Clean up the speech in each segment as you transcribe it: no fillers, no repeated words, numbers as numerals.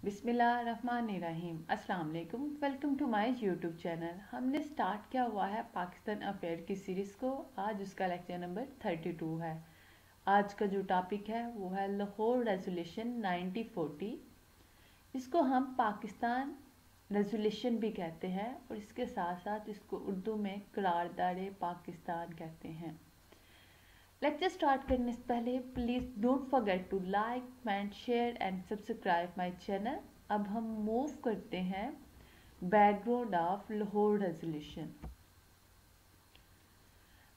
बिस्मिल्लाहिर्रहमानिर्रहीम। अस्सलाम वालेकुम। Welcome to my YouTube channel. हमने स्टार्ट किया हुआ है पाकिस्तान अफेयर की सीरीज़ को। आज उसका लेक्चर नंबर 32 है। आज का जो टॉपिक है वो है लाहौर रेजोल्यूशन 1940। इसको हम पाकिस्तान रेजोल्यूशन भी कहते हैं और इसके साथ साथ इसको उर्दू में करारदाद पाकिस्तान कहते हैं। लेक्चर स्टार्ट करने से पहले please don't forget to like, comment, share and subscribe my channel. अब हम मूव करते हैं background of Lahore resolution.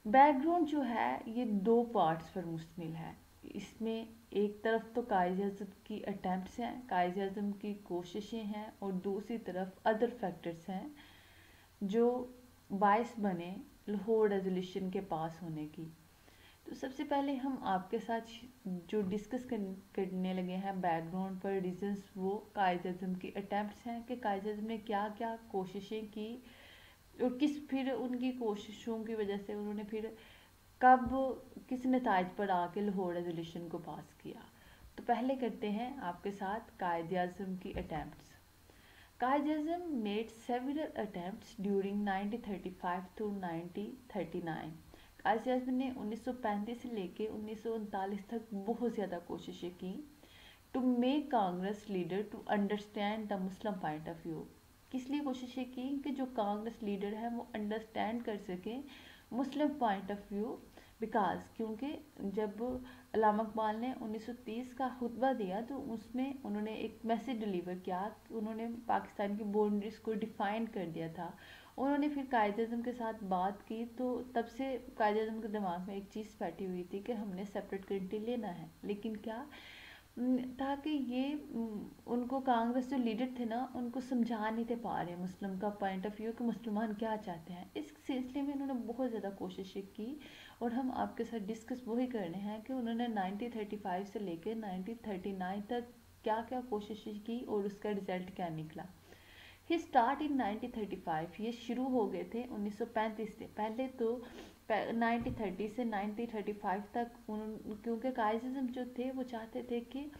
Background जो है ये दो पार्ट्स पर मुश्तमिल है। इसमें एक तरफ तो कायद-ए-आज़म की अटैम्प्ट्स हैं, कायद-ए-आज़म की कोशिशें हैं और दूसरी तरफ अदर फैक्टर्स हैं जो बायस बने लाहौर रेजोल्यूशन के पास होने की। तो सबसे पहले हम आपके साथ जो डिस्कस करने लगे हैं बैकग्राउंड पर रीजंस, वो कायद-ए-आज़म की अटैम्प्ट्स हैं कि कायद-ए-आज़म ने क्या क्या कोशिशें की और फिर उनकी कोशिशों की वजह से उन्होंने फिर कब किस नताइज पर आके लाहौर रेजोल्यूशन को पास किया। तो पहले करते हैं आपके साथ कायद-ए-आज़म की attempts. Quaid-e-Azam made several attempts during 1935 to 1939। Quaid-e-Azam ने 1935 से लेके 1939 तक बहुत ज़्यादा कोशिशें की to make Congress leader to understand the Muslim point of view. किस लिए कोशिशें की कि जो कांग्रेस लीडर है वो अंडरस्टैंड कर सके मुस्लिम पॉइंट ऑफ व्यू। क्योंकि जब अल्लामा इकबाल ने 1930 का खुतबा दिया तो उसमें उन्होंने एक मैसेज डिलीवर किया। उन्होंने पाकिस्तान की बाउंड्रीज को डिफाइन कर दिया था। उन्होंने फिर कायद-ए-आज़म के साथ बात की तो तब से कायद-ए-आज़म के दिमाग में एक चीज़ बैठी हुई थी कि हमने सेपरेट कंट्री लेना है। लेकिन क्या था कि ये उनको कांग्रेस जो लीडर थे ना उनको समझा नहीं थे पा रहे मुस्लिम का पॉइंट ऑफ व्यू कि मुसलमान क्या चाहते हैं। इस सिलसिले में उन्होंने बहुत ज़्यादा कोशिशें की और हम आपके साथ डिस्कस वही करने हैं कि उन्होंने 1935 से लेकर 1939 तक क्या क्या कोशिशें की और उसका रिजल्ट क्या निकला। ही स्टार्ट इन 1935। ये शुरू हो गए थे 1935 से। पहले तो 1930 से 1935 तक क्योंकि कायद-ए-आज़म जो थे वो चाहते थे कि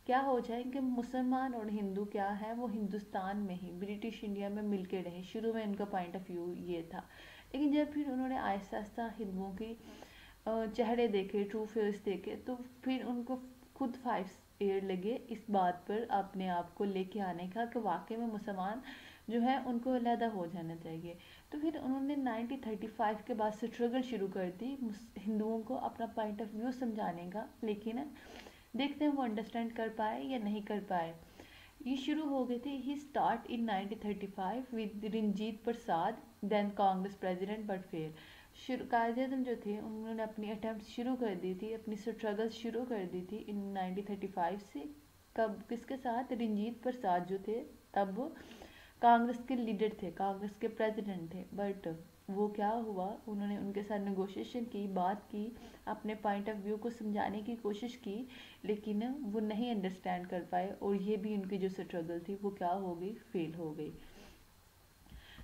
क्या हो जाए कि मुसलमान और हिंदू क्या है वो हिंदुस्तान में ही ब्रिटिश इंडिया में मिल के रहे। शुरू में उनका पॉइंट ऑफ व्यू ये था। लेकिन जब फिर उन्होंने आहिस्ता आहिस्ता हिंदुओं की चेहरे देखे, ट्रू फेस देखे, तो फिर उनको खुद 5 ईयर लगे इस बात पर अपने आप को लेके आने का कि वाकई में मुसलमान जो है उनको अलहदा हो जाना चाहिए। तो फिर उन्होंने 1935 के बाद स्ट्रगल शुरू कर दी हिंदुओं को अपना पॉइंट ऑफ व्यू समझाने का। लेकिन देखते हैं वो अंडरस्टैंड कर पाए या नहीं कर पाए। ये शुरू हो गए थे। He start in 1935 with Ranjit Prasad then Congress president but fail. Quaid-e-Azam जो थे उन्होंने अपनी अटैम्प्ट शुरू कर दी थी, अपनी स्ट्रगल शुरू कर दी थी इन 1935 से। कब किसके साथ? रंजीत प्रसाद जो थे तब कांग्रेस के लीडर थे, कांग्रेस के प्रेसिडेंट थे। बट वो क्या हुआ, उन्होंने उनके साथ नेगोशिएशन की, बात की, अपने पॉइंट ऑफ व्यू को समझाने की कोशिश की, लेकिन वो नहीं अंडरस्टैंड कर पाए और ये भी उनकी जो स्ट्रगल थी वो क्या हो गई, फेल हो गई।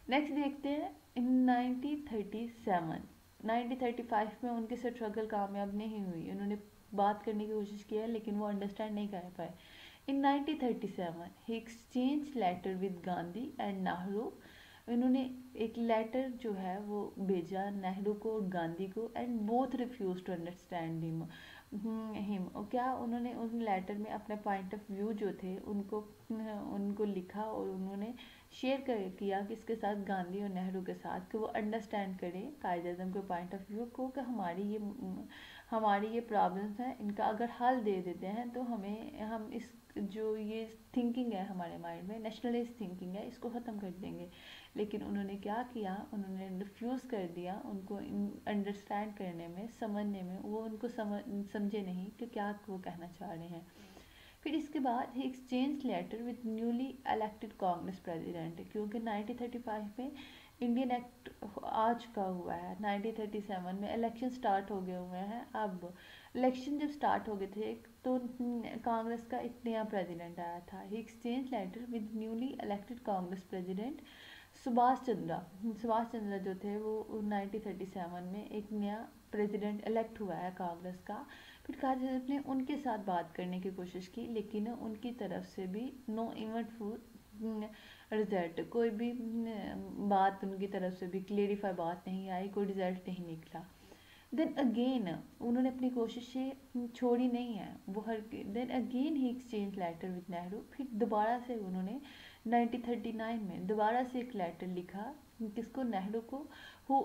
नेक्स्ट देखते हैं इन 1935 में उनकी स्ट्रगल कामयाब नहीं हुई। उन्होंने बात करने की कोशिश किया लेकिन वो अंडरस्टैंड नहीं कर पाए। In 1937 he exchange letter with Gandhi and Nehru. उन्होंने एक लेटर जो है वो भेजा नेहरू को और गांधी को and both refuse to understand him. और क्या उन्होंने उस लेटर में अपने पॉइंट ऑफ व्यू जो थे उनको लिखा और उन्होंने शेयर किया किसके साथ, गांधी और नेहरू के साथ, कि वो अंडरस्टैंड करें कायद-ए-आज़म के पॉइंट ऑफ व्यू को कि हमारी ये प्रॉब्लम्स हैं, इनका अगर हल दे देते हैं तो हम इस जो ये थिंकिंग है हमारे माइंड में, नेशनलिस्ट थिंकिंग है, इसको ख़त्म कर देंगे। लेकिन उन्होंने क्या किया, उन्होंने रिफ्यूज़ कर दिया उनको अंडरस्टैंड करने में, समझने में। वो उनको समझे नहीं कि क्या वो कहना चाह रहे हैं। फिर इसके बाद he exchange letter with newly elected Congress president. क्योंकि 1935 में इंडियन एक्ट आ चुका हुआ है, 1937 में इलेक्शन स्टार्ट हो गए हुए हैं। अब इलेक्शन जब स्टार्ट हो गए थे तो कांग्रेस का एक नया प्रेसिडेंट आया था। He exchange letter with newly elected Congress president Subhash Chandra जो थे वो 1937 में एक नया प्रेसिडेंट इलेक्ट हुआ है कांग्रेस का। پھر قائد اعظم نے ان کے ساتھ بات کرنے کی کوشش کی لیکن ان کی طرف سے بھی نو ایونٹ رزلٹ، کوئی بھی بات ان کی طرف سے بھی کلیریفائی بات نہیں آئی، کوئی رزلٹ نہیں نکلا. دین اگین انہوں نے اپنی کوششیں چھوڑی نہیں ہیں، وہ دین اگین ہی ایکسچینج لیٹر وتھ نہرو. پھر دوبارہ سے انہوں نے 1939 میں دوبارہ سے ایک لیٹر لکھا، کس کو؟ نہرو کو. who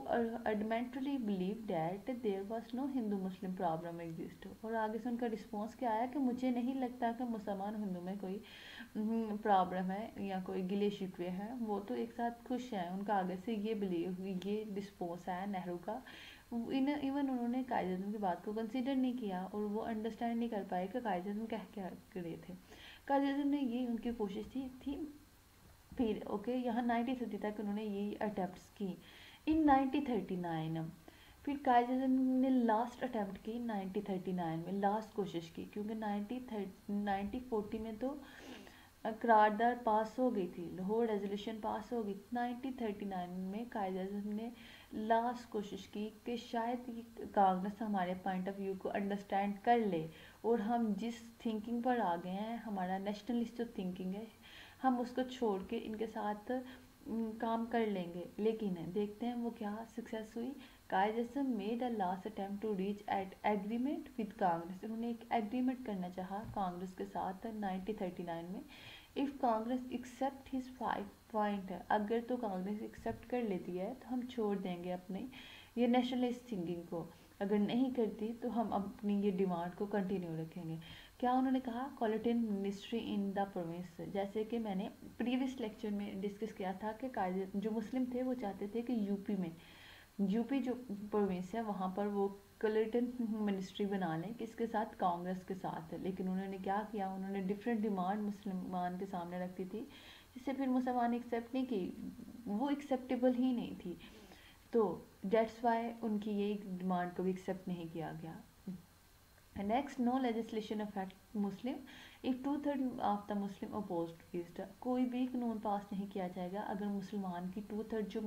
adamantly believed that there was no Hindu Muslim problem exist. اور آگے سے ان کا رسپانس کیا آیا کہ مجھے نہیں لگتا کہ مسلمان ہندو میں کوئی پرابلم ہے یا کوئی گلے شکوے ہیں، وہ تو ایک ساتھ خوش ہیں. ان کا آگے سے یہ رسپانس آیا نہرو کا. ایون انہوں نے قائد اعظم کی بات کو کنسیڈر نہیں کیا اور وہ انڈرسٹینڈ نہیں کر پائے کہ قائد اعظم کیا رہے تھے. قائد اعظم نے یہ ان کی کوشش تھی. پھر یہاں 1930 تک انہوں نے یہی اٹیمپٹس کی. ان 1939 پھر قائد اعظم نے لاسٹ اٹیمپٹ کی 1939 میں، لاسٹ کوشش کی، کیونکہ 1940 میں تو قرارداد پاس ہو گئی تھی، لاہور ریزولوشن پاس ہو گئی. 1939 میں قائد اعظم نے لاسٹ کوشش کی کہ شاید کانگریس ہمارے پوائنٹ آف ویو کو انڈرسٹینڈ کر لے اور ہم جس تھنکنگ پر آ گئے ہیں، ہمارا نیشنلسٹ جو تھنکنگ ہے، ہم اس کو چھوڑ کے ان کے ساتھ کام کر لیں گے. لیکن دیکھتے ہیں وہ کیا سکسیس ہوئی. Quaid Azam made a last attempt to reach at agreement with Congress. انہوں نے ایک ایگریمنٹ کرنا چاہا کانگریس کے ساتھ 1939 میں. If Congress accept his 5 point, اگر تو کانگریس ایکسیپٹ کر لیتی ہے تو ہم چھوڑ دیں گے اپنے یہ نیشنلسٹ تھنکنگ کو، اگر نہیں کرتی تو ہم اپنی یہ ڈیمانڈ کو کنٹینیو رکھیں گے. کیا انہوں نے کہا؟ کوالٹین منسٹری ان دا پروونس. جیسے کہ میں نے پریویس لیکچر میں ڈسکس کیا تھا کہ جو مسلم تھے وہ چاہتے تھے کہ یو پی جو پروونس ہے وہاں پر وہ کوالٹین منسٹری بنا لیں، کس کے ساتھ؟ کانگریس کے ساتھ. لیکن انہوں نے کیا کیا؟ انہوں نے ڈفرینٹ ڈیمانڈ مسلمان کے سامنے رکھتی تھی، جس سے پھر مسلمان ایکسیپٹ نہیں کی، وہ ایکسیپٹیبل ہی نہیں تھی. تو دیٹس وائی ان کی یہ ڈیمانڈ کو بھی ایکسیپٹ نہیں کیا گیا. Next, no legislation affect Muslim if 2/3 of the Muslim opposed is. کوئی بھی قانون پاس نہیں کیا جائے گا اگر مسلمان کی 2/3 جو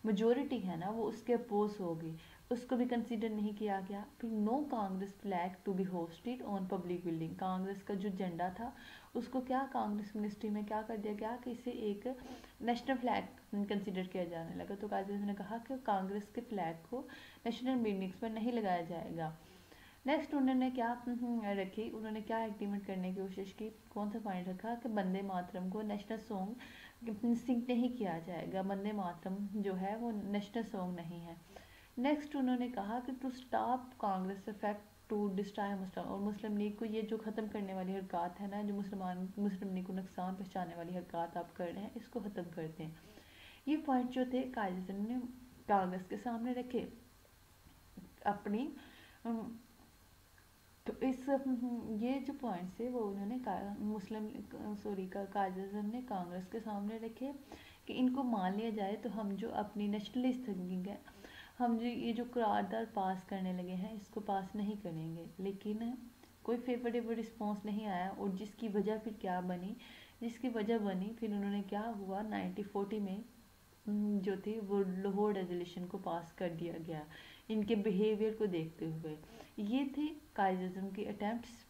میجورٹی ہے نا وہ اس کے اپوز ہوگی، اس کو بھی کنسیڈر نہیں کیا گیا. پھر no Congress flag to be hoisted on public building. Congress کا جو جھنڈا تھا اس کو کیا کانگریس منسٹری میں کیا کر دیا گیا کہ اسے ایک نیشنل فلیگ کنسیڈر کیا جانے لگا. تو قائد اعظم نے کہا کہ کانگریس کے فلیگ کو نیشنل بلڈنگس پر نہیں لگایا جائے گا. نیکسٹ انہوں نے کیا رکھی؟ انہوں نے کیا ایگریمنٹ کرنے کی کوشش کی؟ کون سا پوائنٹ رکھا کہ بندے ماترم کو نیشنل سانگ سنگ نہیں کیا جائے گا. بندے ماترم جو ہے وہ نیشنل سانگ نہیں ہے. نیکسٹ انہوں نے کہا کہ to stop Congress affect to destroy Muslim. اور مسلم لیگ کو یہ جو ختم کرنے والی حرکات ہے نا، جو مسلم لیگ کو نقصان پہنچانے والی حرکات آپ کر رہے ہیں، اس کو ختم کرتے ہیں. یہ پوائنٹ جو تھے قائد اعظم نے کانگریس کے سامنے رکھے اپنی. تو یہ جو پوائنٹس تھے وہ انہوں نے قائد اعظم نے کانگریس کے سامنے رکھے کہ ان کو مان لیا جائے تو ہم جو اپنی نیشنلسٹ تھنکنگ ہے، ہم جو یہ جو قرارداد پاس کرنے لگے ہیں اس کو پاس نہیں کریں گے. لیکن کوئی فیوریبل رسپانس نہیں آیا، اور جس کی وجہ پھر کیا بنی؟ پھر انہوں نے کیا ہوا 1940 میں جو تھی وہ لاہور ریزولوشن کو پاس کر دیا گیا ان کے بیہیویئر کو دیکھتے ہوئے. یہ تھے قائد اعظم کی اٹیمپٹس.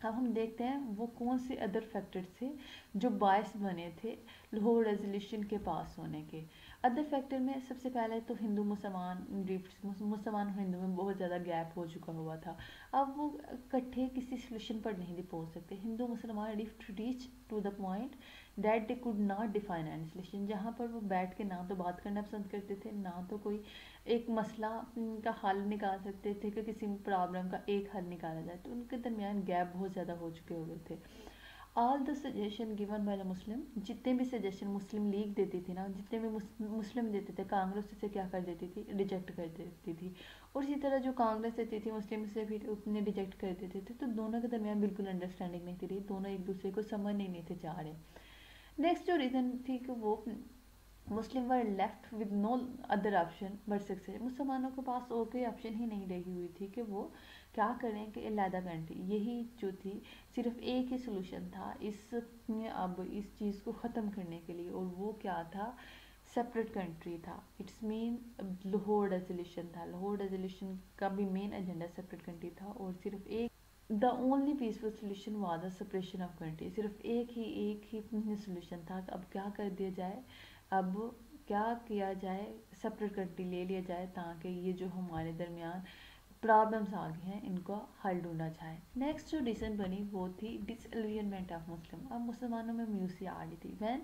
اب ہم دیکھتے ہیں وہ کون سے ادر فیکٹرز تھے جو باعث بنے تھے لاہور ریزولوشن کے پاس ہونے کے. ادر فیکٹر میں سب سے پہلے تو ہندو مسلمان ہندو میں بہت زیادہ گیپ ہو چکا ہوا تھا. اب وہ اکٹھے کسی سلوشن پر نہیں پہنچ سکتے. ہندو مسلمان reach to the point that they could not define any solution, جہاں پر وہ بیٹھ کے نہ تو بات کرنا پسند کرتے تھے، نہ تو کوئی ایک مسئلہ کا حل نکال سکتے تھے کہ کسی پرابلم کا ایک حل نکالا جائے. تو ان کے درمیان گیپ بہت زیادہ ہو چکے ہوئے تھے. All the suggestion given by the Muslim, جتنے بھی سجیشن مسلم لیگ دیتی تھی نا، جتنے بھی مسلم دیتے تھے، کانگریس اسے کیا کر دیتی تھی؟ ریجیکٹ کر دیتی تھی. اور اسی طرح جو کانگریس دیتی تھی مسلم سے پھر اتنے ریجیکٹ کر دیتے تھے. تو دونوں کے درمیان بالکل انڈرسٹینڈنگ نہیں تھی، دونوں ایک دوسرے کو سمجھ نہیں تھے چاہ رہے. نیکسٹ جو ریزن تھی کہ وہ Muslim were left with no other option but success. مسلمانوں کے پاس اور کوئی آپشن ہی نہیں رہی ہوئی تھی کہ وہ کیا کریں کہ علیحدہ کنٹری. یہی جو تھی صرف ایک ہی سلوشن تھا اب اس چیز کو ختم کرنے کے لیے، اور وہ کیا تھا؟ सेपरेट कंट्री था, इट्स मेन लाहौर रेजोल्यूशन था, लाहौर रेजोल्यूशन का भी मेन एजेंडा सेपरेट कंट्री था, और सिर्फ एक the only peaceful solution was the separation of country, सिर्फ एक ही सोल्यूशन था कि अब क्या कर दिया जाए, अब क्या किया जाए, सेपरेट कंट्री ले लिया जाए ताकि ये जो हमारे दरमियान प्रॉब्लम्स आ गए हैं इनको हल ढूंढा जाए। नेक्स्ट जो रीज़न बनी वो थी डिसएलियनमेंट ऑफ मुस्लिम, अब मुसलमानों में म्यूसी आ रही थी। When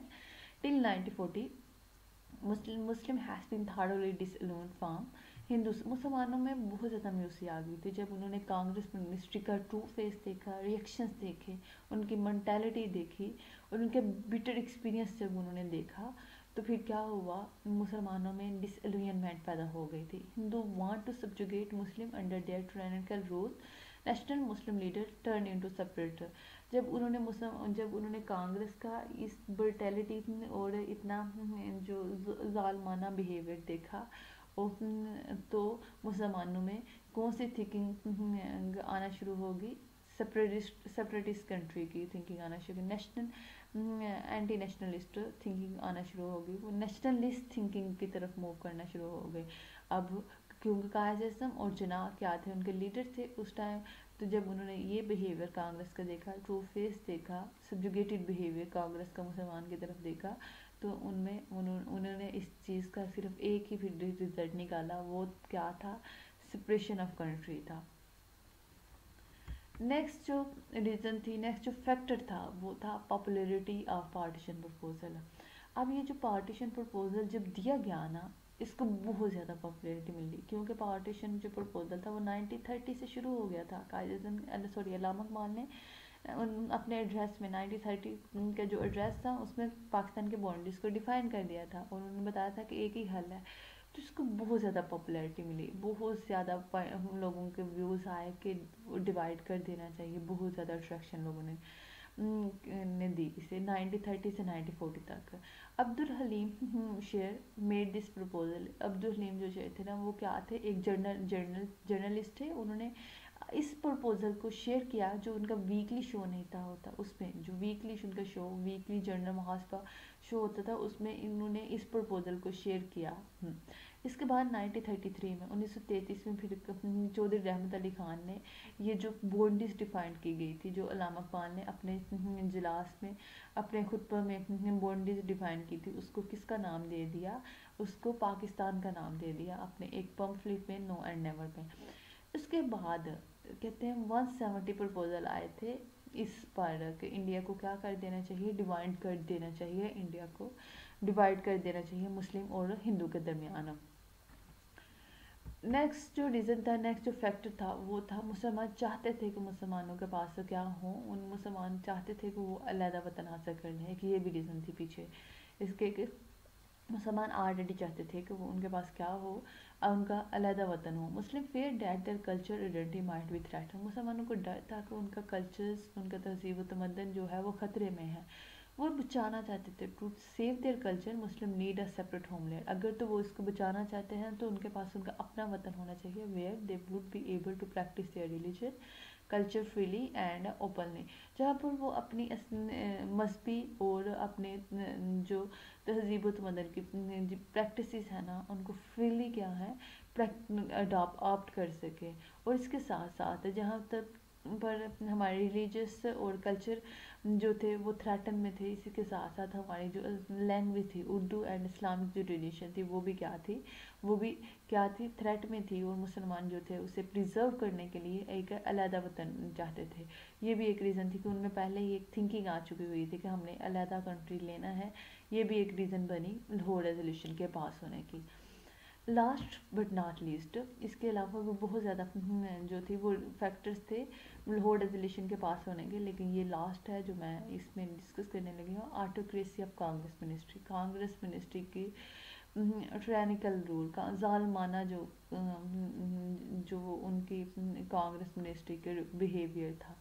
till 1940 Muslim has been thoroughly disaligned from Hindus, मुसलमानों में बहुत ज़्यादा म्यूसी आ गई थी जब उन्होंने कांग्रेस मिनिस्ट्री का ट्रू फेस देखा, रिएक्शंस देखे, उनकी मेंटालिटी देखी और उनके बिटर एक्सपीरियंस जब उन्होंने देखा, तो फिर क्या हुआ, मुसलमानों में डिसएलियनमेंट पैदा हो गई थी। Hindu want to subjugate Muslim under their tyrannical rule, national Muslim leader turn into separator, जब उन्होंने कांग्रेस का इस ब्रुटैलिटी और इतना जो जालमाना बिहेवियर देखा, तो मुसलमानों में कौन सी थिंकिंग आना शुरू होगी, सेपरेटिस्ट कंट्री की थिंकिंग आना शुरू, नेशनल एंटी नेशनलिस्ट थिंकिंग आना शुरू होगी, वो नेशनलिस्ट थिंकिंग की तरफ मूव करना शुरू हो गए। अब क्योंकि कायद आज़म और जिन्ना क्या थे, उनके लीडर थे उस टाइम, तो जब उन्होंने ये बिहेवियर कांग्रेस का देखा, ट्रू फेस देखा, सब्जुगेटेड बिहेवियर कांग्रेस का मुसलमान की तरफ देखा, तो उन्होंने इस चीज़ का सिर्फ एक ही फिर रिजल्ट निकाला, वो क्या था, सेपरेशन ऑफ कंट्री था। नेक्स्ट जो रीज़न थी, नेक्स्ट जो फैक्टर था वो था पॉपुलैरिटी ऑफ पार्टीशन प्रपोजल। अब ये जो पार्टीशन प्रपोजल जब दिया गया ना, इसको बहुत ज़्यादा पॉपुलैरिटी मिली, क्योंकि पार्टीशन जो प्रपोजल था वो 1930 से शुरू हो गया था। अल्लामा इकबाल ने अपने एड्रेस में 1930 का जो एड्रेस था उसमें पाकिस्तान के बाउंड्रीज को डिफाइन कर दिया था, और उन्होंने बताया था कि एक ही हल है, तो इसको बहुत ज़्यादा पॉपुलैरिटी मिली, बहुत ज़्यादा लोगों के व्यूज़ आए कि डिवाइड कर देना चाहिए, बहुत ज़्यादा अट्रैक्शन लोगों ने दी इसे 1930 से 1940 तक। Abdul Halim Sher made this proposal, Abdul Halim जो शेर थे ना, वो क्या थे, एक जर्नलिस्ट थे, उन्होंने इस प्रपोजल को शेयर किया, जो उनका वीकली शो नहीं था होता, उसमें जो वीकली उनका शो, वीकली जर्नल महासभा शो होता था, उसमें इन्होंने इस प्रपोजल को शेयर किया। इसके बाद 1933 में 1933 में फिर चौधरी रहमत अली खान ने ये जो बाउंड्रीज डिफाइन की गई थी, जो अल्लामा इकबाल ने अपने इजलास में, अपने खुतबा में बाउंड्रीज डिफाइन की थी, उसको किसका नाम दे दिया, उसको पाकिस्तान का नाम दे दिया अपने एक पम्फलेट में, नो एंड नेवर में। उसके बाद कहते हैं 170 प्रपोजल आए थे इस पर कि इंडिया को क्या कर देना चाहिए, डिवाइड कर देना चाहिए, इंडिया को डिवाइड कर देना चाहिए मुस्लिम और हिंदू के दरमियान। नेक्स्ट जो रीज़न था, नेक्स्ट जो फैक्टर था वो था, मुसलमान चाहते थे कि मुसलमानों के पास तो क्या हो, उन मुसलमान चाहते थे कि वो अलहदा वतन हासिल कर लें, कि ये भी रीज़न थी पीछे इसके कि मुसलमान ऑलरेडी चाहते थे कि वो उनके पास क्या हो, उनका अलहदा वतन हो। Muslim fear that their culture identity might be threaten, मुसलमानों को डर था कि उनका कल्चर्स, उनका तहजीब व तमद्दन जो है वो ख़तरे में है, वो बचाना चाहते थे। To save their culture Muslim need a separate homeland, अगर तो वो इसको बचाना चाहते हैं तो उनके पास उनका अपना वतन होना चाहिए, where they would be able to practice their religion culture freely and openly, जहाँ पर वो अपनी मजहबी और अपने जो तहजीब व तमद्दन की प्रैक्टिस है ना, उनको फ्रीली क्या है ऑप्ट कर सके। और इसके साथ साथ जहाँ तक पर हमारे रिलीजियस और कल्चर जो थे वो थ्रेटन में थे, इसी के साथ साथ हमारी जो लैंग्वेज थी, उर्दू एंड इस्लामिक जो ट्रेडिशन थी वो भी क्या थी, थ्रेट में थी, और मुसलमान जो थे उसे प्रिजर्व करने के लिए एक अलहदा वतन चाहते थे। ये भी एक रीज़न थी कि उनमें पहले ही एक थिंकिंग आ चुकी हुई थी कि हमने अलहदा कंट्री लेना है, ये भी एक रीज़न बनी लाहौर रेजोल्यूशन के पास होने की। लास्ट बट नॉट लीस्ट, इसके अलावा भी बहुत ज़्यादा जो थी वो फैक्टर्स थे लाहौर रेजोल्यूशन के पास होने के, लेकिन ये लास्ट है जो मैं इसमें डिस्कस करने लगी हूँ, ऑटोक्रेसी ऑफ कांग्रेस मिनिस्ट्री की ट्रैनिकल रूल का जालमाना जो उनकी कांग्रेस मिनिस्ट्री के बिहेवियर था।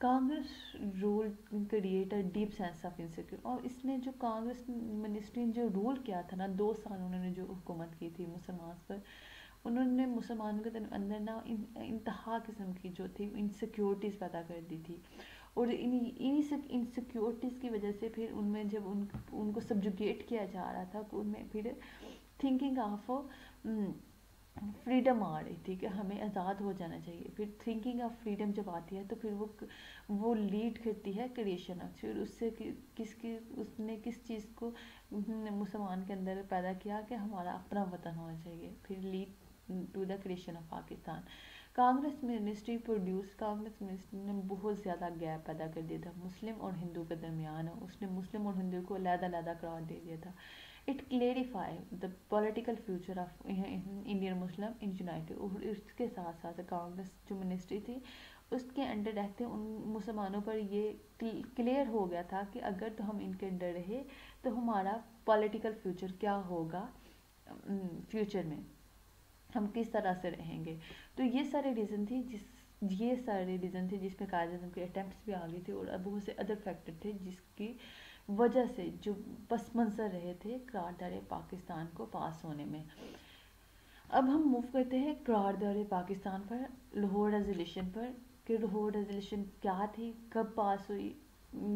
Congress rule create a deep sense of insecure, और इसने जो कांग्रेस मिनिस्ट्री ने जो रूल किया था ना, 2 साल उन्होंने जो हुकूमत की थी मुसलमान पर, उन्होंने मुसलमानों के अंदर ना इंतहा किस्म की जो थी इनसिक्योरिटीज़ पैदा कर दी थी, اور انہی سب انسیکیورٹیز کی وجہ سے پھر ان میں جب ان کو سبجوگیٹ کیا جا رہا تھا، ان میں پھر تھنکنگ آف فریڈم آ رہی تھی کہ ہمیں آزاد ہو جانا چاہیے. پھر تھنکنگ آف فریڈم جب آتی ہے تو پھر وہ لیڈ کرتی ہے کریشن آف. پھر اس سے اس نے کس چیز کو مسلمان کے اندر پیدا کیا کہ ہمارا اپنا وطن ہونا چاہیے. پھر lead to the creation of Pakistan. Congress ministry نے بہت زیادہ گیپ پیدا کر دیا تھا مسلم اور ہندو کے درمیان. اس نے مسلم اور ہندو کو علیحدہ علیحدہ قرار دے دیا تھا. It clarify the political future of Indian Muslim in United. اور اس کے ساتھ ساتھ کانگریس جو منسٹری تھی اس کے انڈر رہتے ان مسلمانوں پر یہ کلیئر ہو گیا تھا کہ اگر تو ہم ان کے انڈر رہے تو ہمارا پولیٹیکل فیوچر کیا ہوگا، فیوچر میں ہم کس طرح سے رہیں گے. تو یہ سارے ریزن تھے جس میں قائد اعظم کے اٹیمپٹس بھی آ گئی تھی اور بہت سے ادر فیکٹر تھے جس کی وجہ سے جو پس منظر رہے تھے قرارداد پاکستان کو پاس ہونے میں. اب ہم موو کرتے ہیں قرارداد پاکستان پر، لاہور ریزولیوشن پر، کہ لاہور ریزولیوشن کیا تھی، کب پاس ہوئی،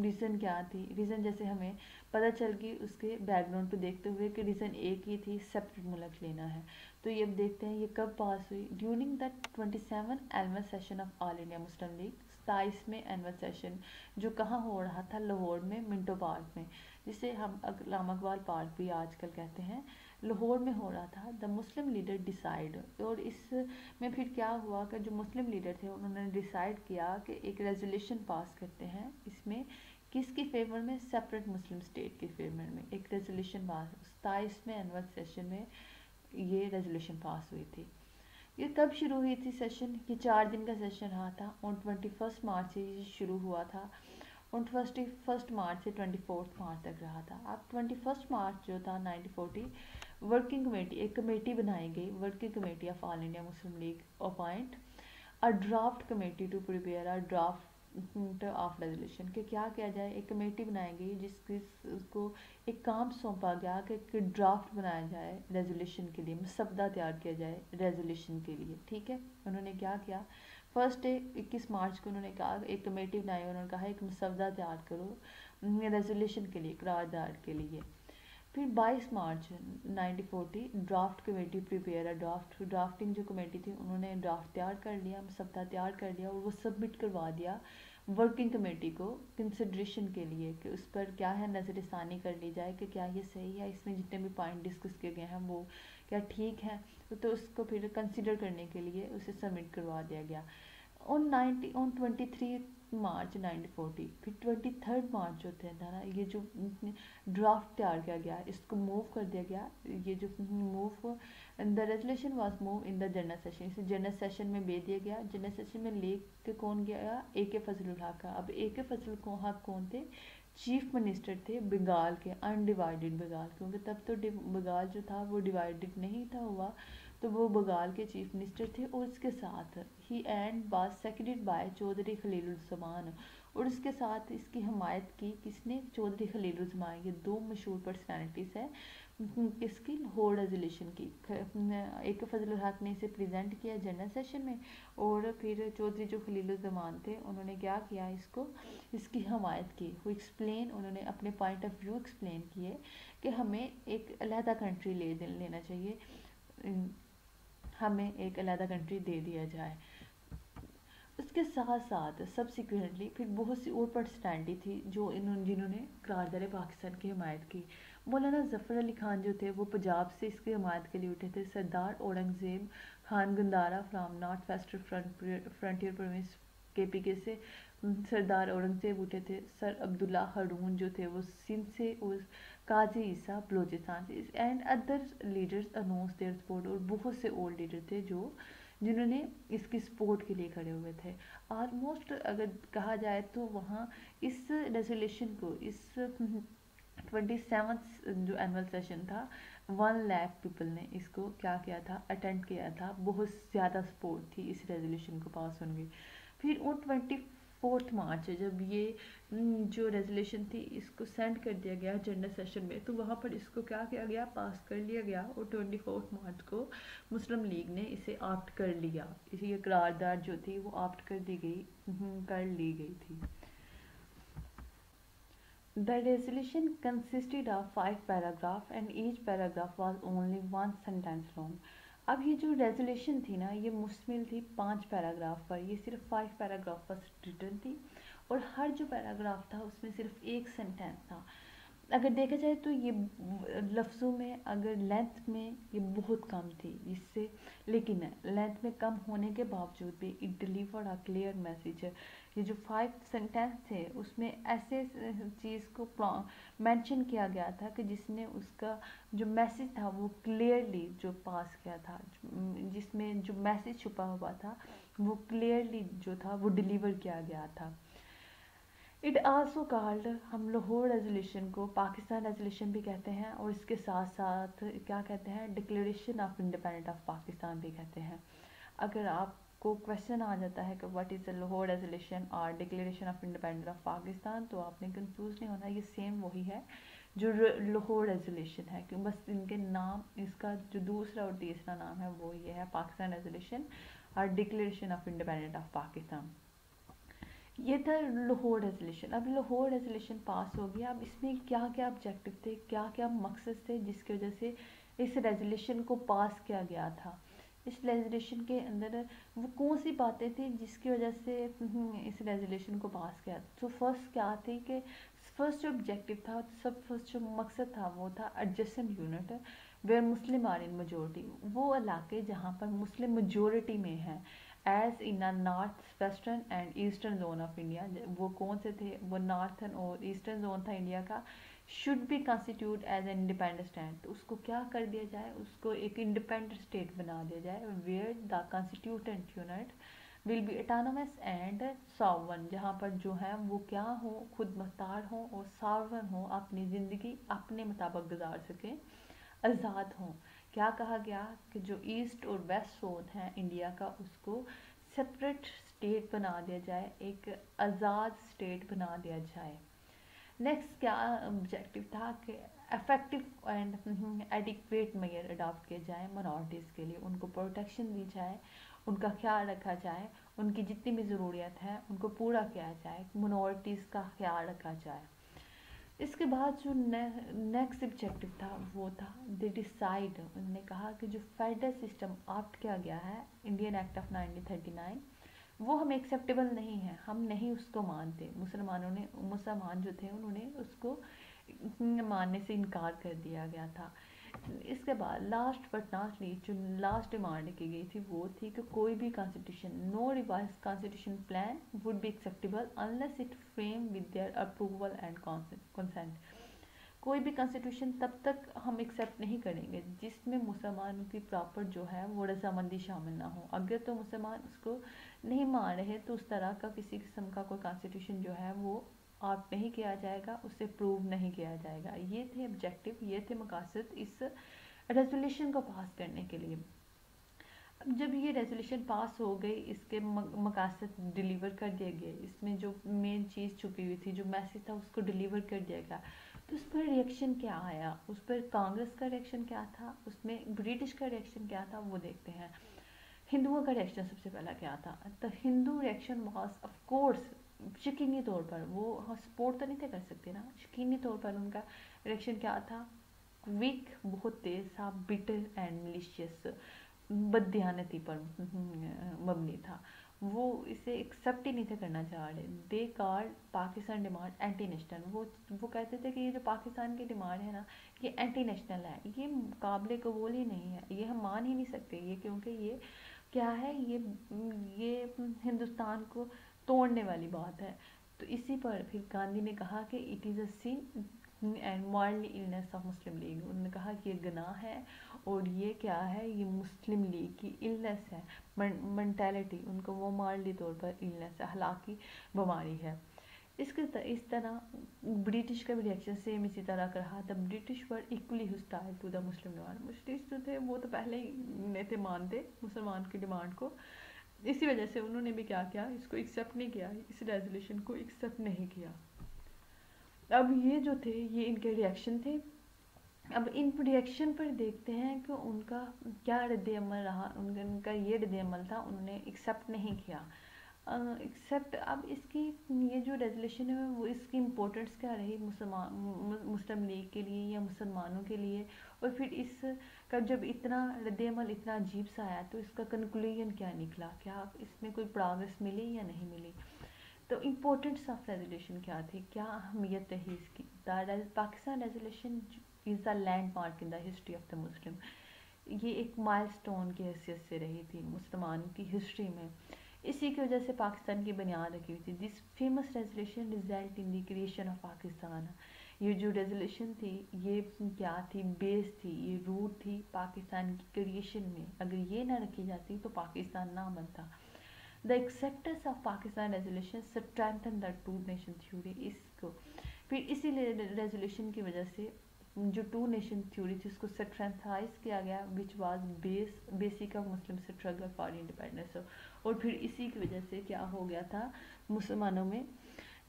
ریزن کیا تھی. ریزن جیسے ہمیں پتہ چل گئی اس کے بیک گراؤنڈ پہ دیکھتے ہوئے کہ ریزن ایک ہی تھی، سیپریٹ ملک لینا ہے. تو یہ اب دیکھتے ہیں یہ کب پاس ہوئی. During the 27 annual session of All India Muslim League. 27ویں اینول سیشن جو کہاں ہو رہا تھا، لاہور میں منٹو پارک میں، جسے ہم علامہ اقبال پارک بھی آج کل کہتے ہیں. لاہور میں ہو رہا تھا. دا مسلم لیڈر ڈیسائیڈ. اور اس میں پھر کیا ہوا کہ جو مسلم لیڈر تھے انہوں نے ڈیسائیڈ کیا کہ ایک ریزولیوشن پاس کرتے ہیں. اس میں کس کی فیور میں؟ سیپریٹ مسلم اسٹیٹ کی فیور میں ایک ریزولیوشن پاس. 27ویں اینول سیشن میں یہ ریزولیوشن پاس ہوئی تھی. یہ کب شروع ہوئی تھی سیشن؟ یہ 4 دن کا سیشن رہا تھا. اور 21 مارچ سے یہ شروع ہوا تھا. 21 مارچ سے 24 مارچ تک رہا تھا. اب 21 مارچ جو تھا 1940 ورکنگ کمیٹی، ایک کمیٹی بنائی گئی، working committee of All India Muslim League appoint a draft committee to prepare a draft of resolution. کہ کیا کیا جائے، ایک کمیٹی بنائی گئی جس کو ایک کام سونپا گیا کہ ایک ڈرافٹ بنایا جائے ریزولیوشن کے لیے، مسودہ تیار کیا جائے ریزولیوشن کے لیے. ٹھیک ہے، انہوں نے کیا کیا، فرسٹ ڈے 21 مارچ کو انہوں نے کہا ایک کمیٹی بنائی، انہوں نے کہا ایک مسودہ تیار کرو ریزولیوشن کے لیے، قرارداد کے لیے. پھر 22 March 1940 draft committee prepare drafting جو کمیٹی تھی انہوں نے ڈرافٹ تیار کر لیا، مسودہ تیار کر لیا اور وہ سبمٹ کروا دیا ورکنگ کمیٹی کو کنسیڈریشن کے لیے کہ اس پر کیا ہے نظر ثانی کر لی جائے کہ کیا یہ صحیح ہے، اس میں جتنے بھی پوائنٹ ڈسکس کیے گئے ہیں وہ کیا ٹھیک ہے. تو اس کو پھر کنسیڈر کرنے کے لیے اسے سبمٹ کروا دیا گیا. on 23 مارچ 1940 پھر 23 مارچ جو تھے نا، یہ جو ڈرافٹ تیار کیا گیا اس کو موو کر دیا گیا. یہ جو move the resolution was move in the general session, اسے جنرل سیشن میں بھیج دیا گیا. جنرل سیشن میں لے کے کون گیا؟ اے کے فضل الحق کا. اب اے کے فضل الحق کون تھے؟ چیف منسٹر تھے بنگال کے، انڈیوائیڈڈ بنگال، کیونکہ تب تو بنگال جو تھا وہ ڈیوائیڈڈ نہیں تھا ہوا، تو وہ بنگال کے چیف منسٹر تھے. اور اس کے ساتھ ہی اینڈ واز سیکنڈڈ بائی چودھری خلیل الزمان. اور اس کے ساتھ اس کی حمایت کی کس نے؟ چودھری خلیل الزمان. یہ 2 مشہور پرسنالٹیز ہیں کس کی؟ لاہور ریزولیوشن کی. ایک فضل الحق نے اسے پریزنٹ کیا جنرل سیشن میں، اور پھر چودھری جو خلیل الزمان تھے انہوں نے کیا کیا، اس کی حمایت کی. وہ ایکسپلین، انہوں نے اپنے پوائنٹ آف ویو ایکسپلین کیے کہ ہمیں ایک علیحدہ کنٹری لینا چاہیے، ہمیں ایک علیحدہ کنٹری دے دیا جائے. اس کے ساتھ ساتھ سبسیکوینٹلی پھر بہت سی اور پرسنالٹی تھی جنہوں نے قرارداد پاکستان کی حمایت کی. مولانا ظفر علی خان جو تھے وہ پنجاب سے اس کی حمایت کے لیے اٹھے تھے. Sardar Aurangzeb Khan Gandara from North Western Frontier Province KPK سے سردار اورنگزیب اٹھے تھے. سر عبداللہ ہارون جو تھے وہ سندھ سے، اور قاضی عیسیٰ بلوچستان سے، and other leaders announce their support. اور بہت سے اور لیڈر تھے جنہوں نے اس کی سپورٹ کے لیے کھڑے ہوئے تھے. آلموسٹ اگر کہا جائے تو وہاں اس ریزولیوشن کو، اس 27th جو اینول سیشن تھا، 1 لاکھ پیپل نے اس کو کیا کیا تھا، اٹینڈ کیا تھا. بہت زیادہ سپورٹ تھی اس ریزولیوشن کو پاس ہونے کی. پھر 24 مارچ جب یہ جو ریزولیوشن تھی اس کو سینڈ کر دیا گیا جنرل سیشن میں، تو وہاں پر اس کو کیا کیا گیا، پاس کر لیا گیا. اور 24 مارچ کو مسلم لیگ نے اسے آپٹ کر لیا. یہ قرارداد جو تھی وہ آپٹ کر لی گئی تھی. The resolution consisted of 5 paragraphs and each paragraph was only 1 sentence long. अब ये जो रेजोल्यूशन थी ना, ये मुश्तमिल थी 5 पैराग्राफ पर। ये सिर्फ 5 पैराग्राफ पर रिटर्न थी और हर जो पैराग्राफ था उसमें सिर्फ एक सेंटेंस था। अगर देखा जाए तो ये लफ्ज़ों में, अगर लेंथ में ये बहुत कम थी इससे, लेकिन लेंथ में कम होने के बावजूद भी it delivered a clear message. ये जो 5 सेंटेंस थे उसमें ऐसे चीज़ को मेंशन किया गया था कि जिसने उसका जो मैसेज था वो क्लियरली जो पास किया था, जिसमें जो मैसेज छुपा हुआ था वो क्लियरली जो था वो डिलीवर किया गया था। इट आल्सो कॉल्ड, हम लाहौर रेजोल्यूशन को पाकिस्तान रेजोल्यूशन भी कहते हैं और इसके साथ साथ क्या कहते हैं, declaration of independence of Pakistan भी कहते हैं। अगर आपको क्वेश्चन आ जाता है कि what is the Lahore resolution और declaration of independence of Pakistan, तो आपने कंफ्यूज नहीं होना, ये सेम वही है जो लाहौर रेजोल्यूशन है, क्यों बस इनके नाम, इसका जो दूसरा और तीसरा नाम है वो ये है, पाकिस्तान रेजोल्यूशन और declaration of independence of Pakistan. ये था लाहौर रेजोल्यूशन। अब लाहौर रेजोल्यूशन पास हो गया, अब इसमें क्या क्या ऑब्जेक्टिव थे, क्या क्या मकसद थे जिसकी वजह से इस रेजोल्यूशन को पास किया गया था। इस रेजोल्यूशन के अंदर वो कौन सी बातें थी जिसकी वजह से इस रेजोल्यूशन को पास किया। तो फर्स्ट क्या थी कि फर्स्ट जो ऑब्जेक्टिव था, सब फर्स्ट जो मकसद था वो था adjacent unit where Muslim are in majority, वो इलाके जहाँ पर मुस्लिम मेजोरिटी में है, as in north western and eastern zone of India. वो कौन से थे, वो नॉर्थन और ईस्टर्न जोन था इंडिया का। Should be constitute as an independent state, तो उसको क्या कर दिया जाए, उसको एक इंडिपेंडेंट स्टेट बना दिया जाए, where the constituent unit will be autonomous and sovereign, जहाँ पर जो है वो क्या हो, खुद मुख्तार हो और सॉवरन हो, अपनी ज़िंदगी अपने मुताबिक गुजार सकें, आज़ाद हों। क्या कहा गया कि जो ईस्ट और वेस्ट जोन है इंडिया का उसको सेपरेट स्टेट बना दिया जाए, एक आज़ाद स्टेट बना दिया जाए। नेक्स्ट क्या ऑब्जेक्टिव था कि effective and adequate measure adopt किए जाए माइनॉरिटीज़ के लिए, उनको प्रोटेक्शन दी जाए, उनका ख्याल रखा जाए, उनकी जितनी भी ज़रूरियत है उनको पूरा किया जाए, माइनॉरिटीज़ का ख्याल रखा जाए। इसके बाद जो नेक्स्ट ऑब्जेक्टिव था वो था दे डिसाइड, उन्होंने कहा कि जो फेडरल सिस्टम ऑप्ट किया गया है इंडियन एक्ट ऑफ 1939 वो हमें एक्सेप्टेबल नहीं है, हम नहीं उसको मानते। मुसलमान जो थे उन्होंने उसको मानने से इनकार कर दिया गया था। इसके बाद लास्ट बट नॉट लीस्ट जो लास्ट डिमांड की गई थी वो थी कि कोई भी constitution, no revise constitution plan would be acceptable unless it frame with their approval and consent. कोई भी कॉन्स्टिट्यूशन तब तक हम एक्सेप्ट नहीं करेंगे जिसमें मुसलमानों की प्रॉपर जो है वो रजामंदी शामिल ना हो। अगर तो मुसलमान उसको नहीं मान रहे तो उस तरह का किसी किस्म का कोई कॉन्स्टिट्यूशन जो है वो ऑप्ट नहीं किया जाएगा, उसे प्रूव नहीं किया जाएगा। ये थे ऑब्जेक्टिव, ये थे मकासद इस रेजोल्यूशन को पास करने के लिए। अब जब ये रेजोल्यूशन पास हो गई, इसके मकासद डिलीवर कर दिए गए, इसमें जो मेन चीज़ छुपी हुई थी, जो मैसेज था उसको डिलीवर कर दिया गया, तो उस पर रिएक्शन क्या आया, उस पर कांग्रेस का रिएक्शन क्या था, उसमें ब्रिटिश का रिएक्शन क्या था, वो देखते हैं। हिंदुओं का रिएक्शन सबसे पहला क्या था, तो Hindu reaction was of course यकीनी तौर पर, वो सपोर्ट तो नहीं थे कर सकते ना, यकीनी तौर पर उनका रिएक्शन क्या था, क्विक, बहुत तेज था, बिटर एंड मिलिशियस, बददियानती पर मबनी था। वो इसे एक्सेप्ट ही नहीं थे करना चाह रहे। They called Pakistan demand anti national, वो कहते थे कि ये जो पाकिस्तान की डिमांड है ना ये एंटी नेशनल है, ये काबिल कबूल ही नहीं है, ये हम मान ही नहीं सकते, ये क्योंकि ये क्या है, ये हिंदुस्तान को तोड़ने वाली बात है। तो इसी पर फिर गांधी ने कहा कि it is a sin and morally illness of Muslim League, उन्होंने कहा कि ये गुनाह है और ये क्या है, ये मुस्लिम लीग की इलनेस है, मेंटालिटी, उनको वो मॉरली तौर पर इलनेस है, अखलाकी बीमारी है। इस तरह ब्रिटिश का भी रिएक्शन सेम इसी तरह का रहा था। British were equally hostile to the Muslim demand, British जो थे वो तो पहले ही नहीं थे मानते मुसलमान की डिमांड को, इसी वजह से उन्होंने भी क्या किया, इसको एक्सेप्ट नहीं किया, इस रेजोल्यूशन को एक्सेप्ट नहीं किया। अब ये जो थे ये इनके रिएक्शन थे। अब इन रिएक्शन पर देखते हैं कि उनका क्या रद्द अमल रहा। उनका ये रद्द अमल था, उन्होंने एक्सेप्ट नहीं किया। ایکسیپٹ اب اس کی یہ جو ریزولیشن ہے وہ اس کی امپورٹنس کیا رہی مسلم لیگ کے لیے یا مسلمانوں کے لیے، اور پھر اس کا جب اتنا رد عمل اتنا عجیب سا آیا تو اس کا کنکلوژن کیا نکلا، کیا اس میں کوئی پروگریس ملی یا نہیں ملی؟ تو امپورٹنس آف ریزولیشن کیا تھی، کیا اہمیت رہی اس کی؟ Pakistan resolution is the landmark in the history of the Muslim. یہ ایک مائل سٹون کی حیثیت سے رہی تھی مسلمانوں کی ہسٹری میں. اسی کی وجہ سے پاکستان کی بنیاد رکھی ہوئی تھی. This famous resolution result in the creation of Pakistan. یہ جو ریزولیشن تھی یہ کیا تھی؟ بیس تھی، یہ روٹ تھی پاکستان کی کریشن میں. اگر یہ نہ رکھی جاتی تو پاکستان نہ بنتا. The acceptance of Pakistan resolution strengthened the two nation theory. اس کو پھر اسی ریزولیشن کی وجہ سے جو ٹو نیشن تھیوری تھی اس کو سٹرینتھائز کیا گیا which was basic of Muslim struggle for independence. اور پھر اسی کی وجہ سے کیا ہو گیا تھا، مسلمانوں میں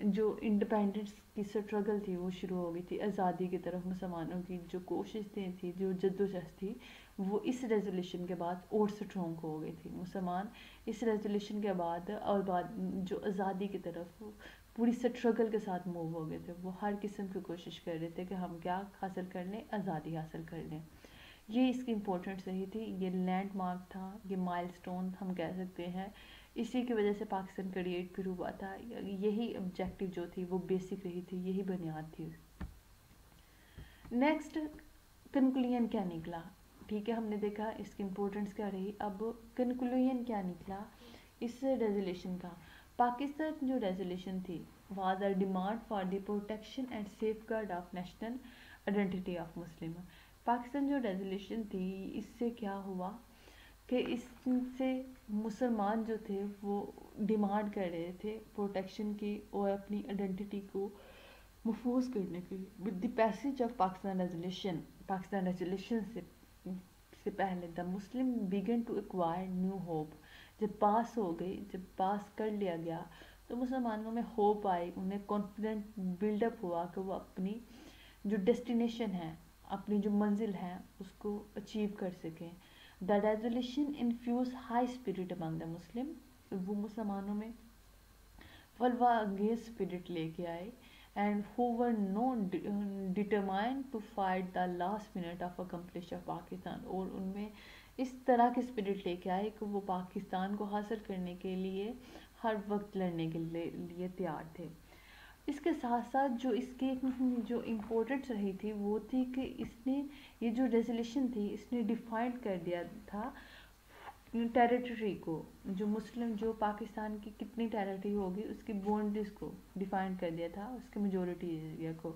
جو انڈیپینڈنس کی اسٹرگل تھی وہ شروع ہو گئی تھی. آزادی کی طرف مسلمانوں کی جو کوششیں تھی، جو جدوجہد تھی، وہ اس ریزولیشن کے بعد اور سٹرونگ ہو گئی تھی. مسلمان اس ریزولیشن کے بعد اور بعد جو آزادی کی طرف پوری سٹرگل کے ساتھ موو ہو گئے تھے. وہ ہر قسم کی کوشش کر رہے تھے کہ ہم کیا حاصل کر لیں، آزادی حاصل کر لیں. یہ اس کی امپورٹنس رہی تھی، یہ لینڈ مارک تھا، یہ مائل سٹون ہم کہہ سکتے ہیں. اسی کی وجہ سے پاکستان کریٹ پھر ہوا تھا. یہی آبجیکٹیو جو تھی وہ بیسک رہی تھی، یہی بنیاد تھی. نیکسٹ کنکلوژن کیا نکلا؟ ٹھیک ہے، ہم نے دیکھا اس کی امپورٹنس کیا رہی. اب کنکلوژن کیا نکلا اس ریزولیشن کا؟ پاکستان جو ریزولیشن تھی was a demand for the protection and safeguard of national identity of Muslim. Pakistan جو ریزولیشن تھی اس سے کیا ہوا کہ اس سے مسلمان جو تھے وہ ڈیمانڈ کر رہے تھے پروٹیکشن کی اور اپنی آئیڈینٹی کو محفوظ کرنے کے لیے. With the passage of Pakistan resolution سے پہلے the Muslim began to acquire new hope. جب پاس ہو گئی، جب پاس کر لیا گیا تو مسلمانوں میں ہوپ آئی، انہیں کانفیڈنٹ بلڈ اپ ہوا کہ وہ اپنی جو ڈیسٹینیشن ہے، اپنی جو منزل ہے اس کو اچیو کر سکیں. دا ریزولیشن انفیوز ہائی اسپرٹ امنگ دا مسلم. وہ مسلمانوں میں فلوا انگیز اسپرٹ لے کے آئے and who were not determined to fight the last minute of accomplish of Pakistan. اور ان میں اس طرح کی اسپرٹ لے کے آئے کہ وہ پاکستان کو حاصل کرنے کے لیے ہر وقت لڑنے کے لیے تیار تھے. اس کے ساتھ ساتھ جو اس کی جو امپورٹنس رہی تھی وہ تھی کہ اس نے یہ جو ریزولیشن تھی اس نے ڈیفائن کر دیا تھا ٹیریٹری کو، جو مسلم جو پاکستان کی کتنی ٹیریٹری ہوگی اس کی باؤنڈریز کو ڈیفائن کر دیا تھا، اس کے میجورٹی ایریا کو.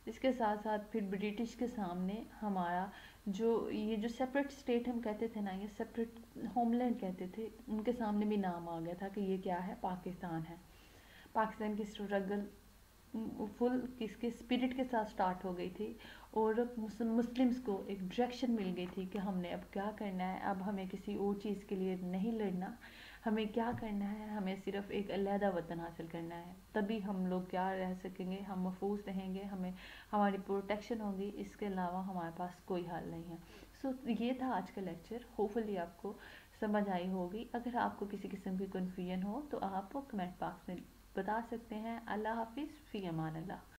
اس کے ساتھ ساتھ پھر برٹش کے سامنے ہمارا یہ جو سیپریٹ اسٹیٹ ہم کہتے تھے نا، یہ سیپریٹ ہوم لینڈ کہتے تھے، ان کے سامنے بھی نام آ گیا تھا کہ یہ کیا ہے، پاکستان ہے. پاکستان کی اسٹرگل فل کس کے اسپرٹ کے ساتھ سٹارٹ ہو گئی تھی اور مسلمس کو ایک ڈائریکشن مل گئی تھی کہ ہم نے اب کیا کرنا ہے. اب ہمیں کسی اور چیز کے لیے نہیں لڑنا، ہمیں کیا کرنا ہے، ہمیں صرف ایک علیحدہ وطن حاصل کرنا ہے. تبھی ہم لوگ کیا رہ سکیں گے، ہم محفوظ رہیں گے، ہمیں ہماری پروٹیکشن ہوگی. اس کے علاوہ ہمارے پاس کوئی حل نہیں ہے. سو یہ تھا آج کا لیکچر. ہوپفلی آپ کو سمجھ آئی ہوگی. اگر آپ کو کسی قسم کی کنفیوژن ہو تو آپ کمنٹ باکس میں بتا سکتے ہیں. اللہ حافظ، فی امان اللہ.